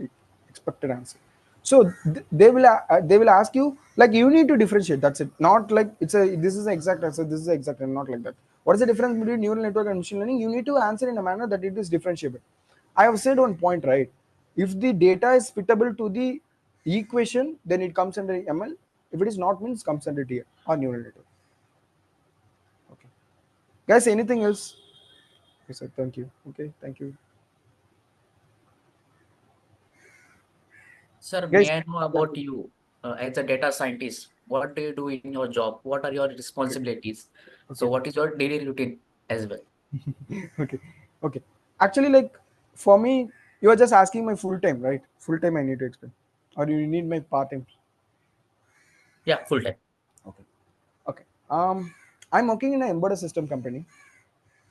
e- expected answer? So they will ask you, like, you need to differentiate. That's it. Not like it's a this is the exact answer. This is the exact and not like that. What is the difference between neural network and machine learning? You need to answer in a manner that it is differentiable. I have said one point, right? If the data is fitable to the equation, then it comes under ML. If it is not, means comes under TR or neural network. Okay, guys, anything else? Okay, sir. Thank you. Okay, thank you, Sir, may guys. I know about you as a data scientist? What do you do in your job? What are your Okay, responsibilities? So, okay, what is your daily routine as well? okay, okay. Actually, like, for me, you are just asking my full time, right? Full time I need to explain, or you need my part time. Yeah, full time. Okay, okay. I'm working in an embedded system company.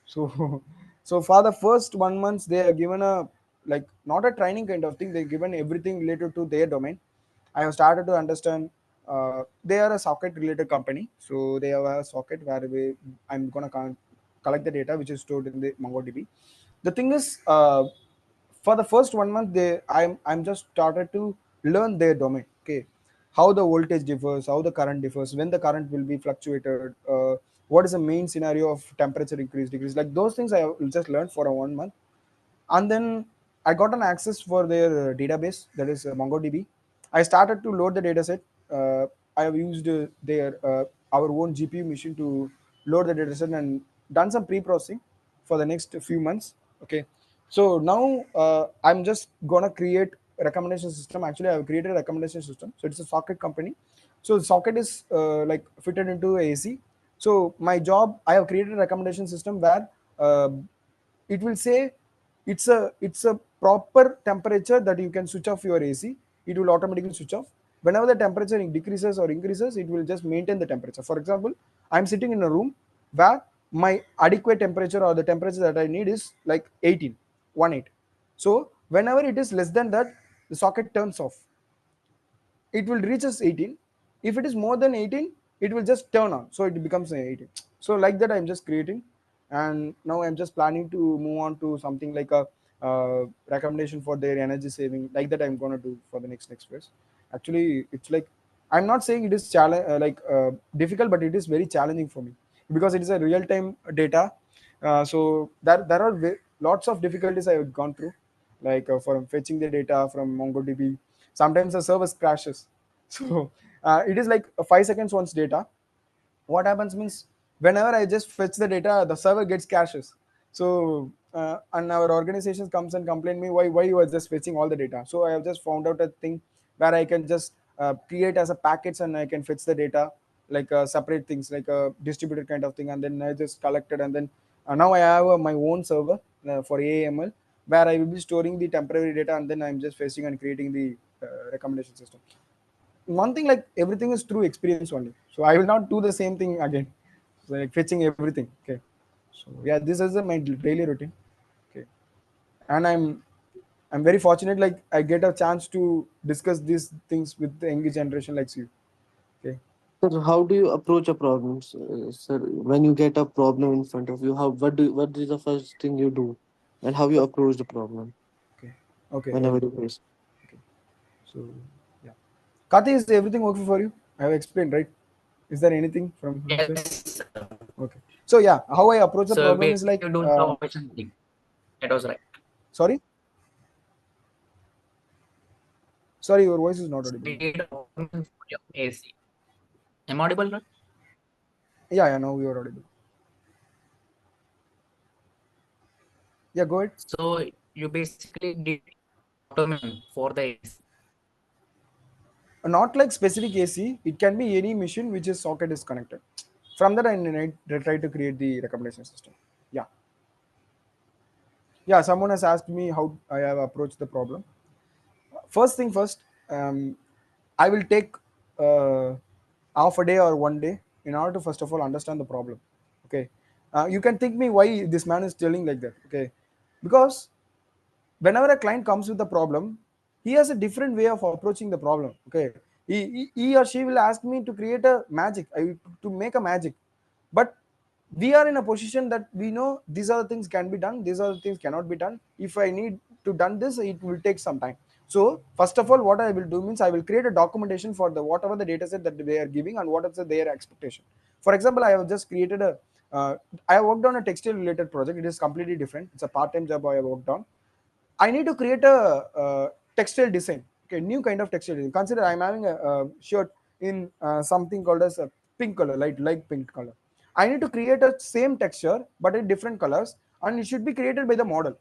So, so for the first 1 month, they are given a, like, not a training kind of thing. They given everything related to their domain. I have started to understand. They are a socket related company, so they have a socket where I'm gonna collect the data which is stored in the MongoDB. The thing is, for the first 1 month, I'm just started to learn their domain. Okay, how the voltage differs, how the current differs, when the current will be fluctuated, what is the main scenario of temperature increase, decrease, like those things I will just learn for a 1 month. And then I got an access for their database, that is MongoDB. I started to load the dataset. I have used their our own GPU machine to load the dataset and done some pre-processing for the next few months. Okay, so now I'm just gonna create a recommendation system. Actually, I have created a recommendation system. So it's a socket company. So the socket is like fitted into AC. So my job, I have created a recommendation system where uh, it will say it's a proper temperature that you can switch off your AC. It will automatically switch off. Whenever the temperature decreases or increases, it will just maintain the temperature. For example, I'm sitting in a room where my adequate temperature or the temperature that I need is like 18, 18. So whenever it is less than that, the socket turns off. It will reach us 18. If it is more than 18, it will just turn on, so it becomes 18. So like that I'm just creating. And now I'm just planning to move on to something like a recommendation for their energy saving, like that I'm going to do for the next phase. Actually, it's like, I'm not saying it is difficult, but it is very challenging for me because it is a real time data. So there are lots of difficulties I have gone through, like from fetching the data from MongoDB. Sometimes the service crashes. So it is like 5 seconds once data. What happens means, whenever I just fetch the data, the server gets crashes. So and our organization comes and complain me, why you are just fetching all the data. So I have just found out a thing where I can just create as a packets, and I can fetch the data like separate things, like a distributed kind of thing, and then I just collected. And then now I have my own server for AML, where I will be storing the temporary data, and then I'm just fetching and creating the recommendation system. One thing, like, everything is through experience only, so I will not do the same thing again. So, like, fetching everything. Okay, so yeah, this is my daily routine. Okay, and I'm very fortunate, like, I get a chance to discuss these things with the younger generation like you. Okay. Sir, how do you approach a problem, sir? When you get a problem in front of you, what is the first thing you do, and how you approach the problem Okay, okay, whenever you face? okay. So yeah, Kati, is everything okay for you? I have explained, right? Is there anything from your side? Yes, sir. Okay, so yeah, how I approach the So problem is basically, like, you don't know something. That was right. sorry, sorry, your voice is not audible. Need automation for your AC. Am I audible, right? Yeah, yeah, now you are audible. Yeah, go ahead. So you basically did automation for the AC? Not like specific AC, it can be any machine which is socket is connected. From that, I try to create the recommendation system. Yeah, yeah. Someone has asked me how I have approached the problem. First thing first, I will take uh, half a day or one day in order to first of all understand the problem. Okay, you can think me why this man is telling like that. Okay, because whenever a client comes with a problem, he has a different way of approaching the problem. Okay, he or she will ask me to create a magic, to make a magic, but we are in a position that we know these are the things can be done, these are the things cannot be done. If I need to done this, it will take some time. So first of all, what I will do means I will create a documentation for the whatever the data set that they are giving and what is their expectation. For example, I have just created a uh, I have worked on a textile related project. It is completely different. It's a part-time job I have worked on. I need to create a textile design. Okay, new kind of textile design. Consider I'm having a shirt in something called as a pink color, light pink color. I need to create a same texture but in different colors, and it should be created by the model.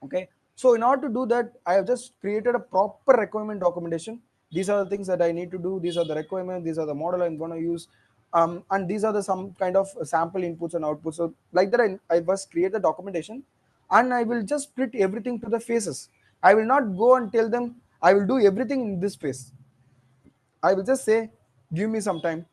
Okay, so in order to do that, I have just created a proper requirement documentation. These are the things that I need to do. These are the requirements. These are the model I'm going to use, and these are the some kind of sample inputs and outputs. So like that, I first create the documentation, and I will just split everything to the phases. I will not go and tell them I will do everything in this phase. I will just say, give me some time.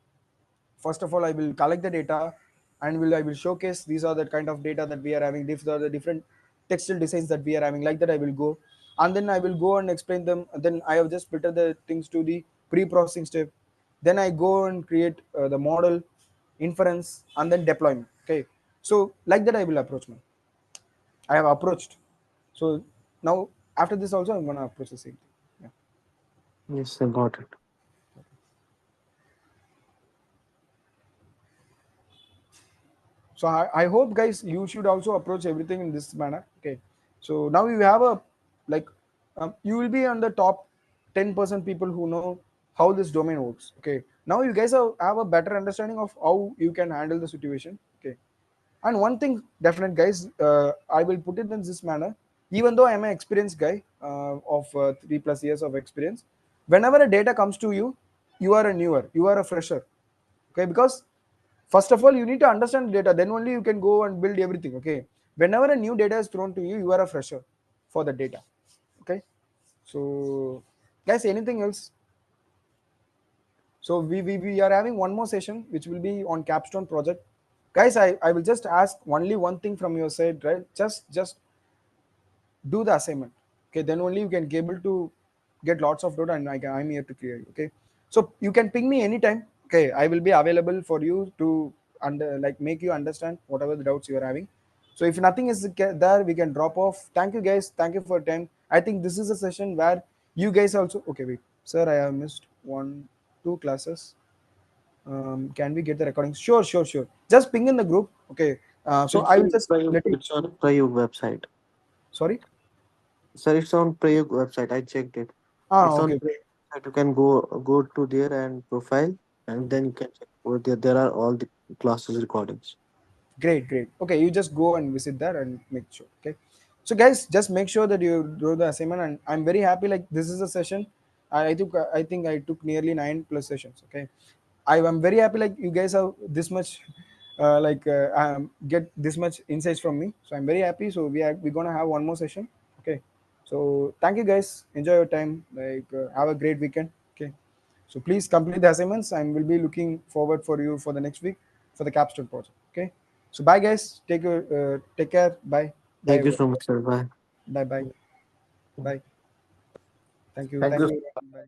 First of all, I will collect the data, and I will showcase these are the kind of data that we are having. These are the different textile designs that we are having. Like that, I will go, and then I will go and explain them. Then I have just split the things to the pre-processing step. Then I go and create the model, inference, and then deployment. Okay, so like that I will approach me. I have approached. So now after this also I'm gonna approach the same thing. Yeah. Yes, I got it. So I hope guys you should also approach everything in this manner. Okay, so now you have a like you will be on the top 10% people who know how this domain works. Okay, now you guys have a better understanding of how you can handle the situation. Okay, and one thing definite guys, I will put it in this manner. Even though I'm an experienced guy of 3+ years of experience, whenever a data comes to you, you are a newer, you are a fresher. Okay, because first of all you need to understand the data, then only you can go and build everything. Okay, whenever a new data is thrown to you, you are a fresher for the data. Okay, so guys, anything else? So we are having one more session which will be on capstone project. Guys, I will just ask only one thing from your side, right? Just do the assignment. Okay, then only you can be able to get lots of data, and I'm here to clear you. Okay, so you can ping me anytime. Okay, I will be available for you to like make you understand whatever the doubts you are having. So if nothing is there, we can drop off. Thank you guys, thank you for your time. I think this is a session where you guys also, okay, wait, sir, I have missed one two classes. Can we get the recording? Sure, sure, sure. Just ping in the group. Okay, so I will just let you. It's on Prayog website. Sorry. Sir, it's on Prayog website. I checked it. Ah, It's on okay. Prayog website. You can go to there and profile, and then you can check over there. There are all the classes recordings. Great, great. Okay, you just go and visit there and make sure. Okay, so guys, just make sure that you do the assignment. And I'm very happy. Like this is a session. I think I took nearly 9+ sessions. Okay, I am very happy. Like you guys have this much, get this much insights from me. So I'm very happy. So we're gonna have one more session. Okay, so thank you guys. Enjoy your time. Like have a great weekend. Okay, so please complete the assignments. I will be looking forward for you for the next week for the capstone project. Okay. So bye guys. Take care. Bye. Bye Thank you everyone. so much, sir. Bye. Bye bye. Bye. Thank you. Thank Thank you. you. Bye.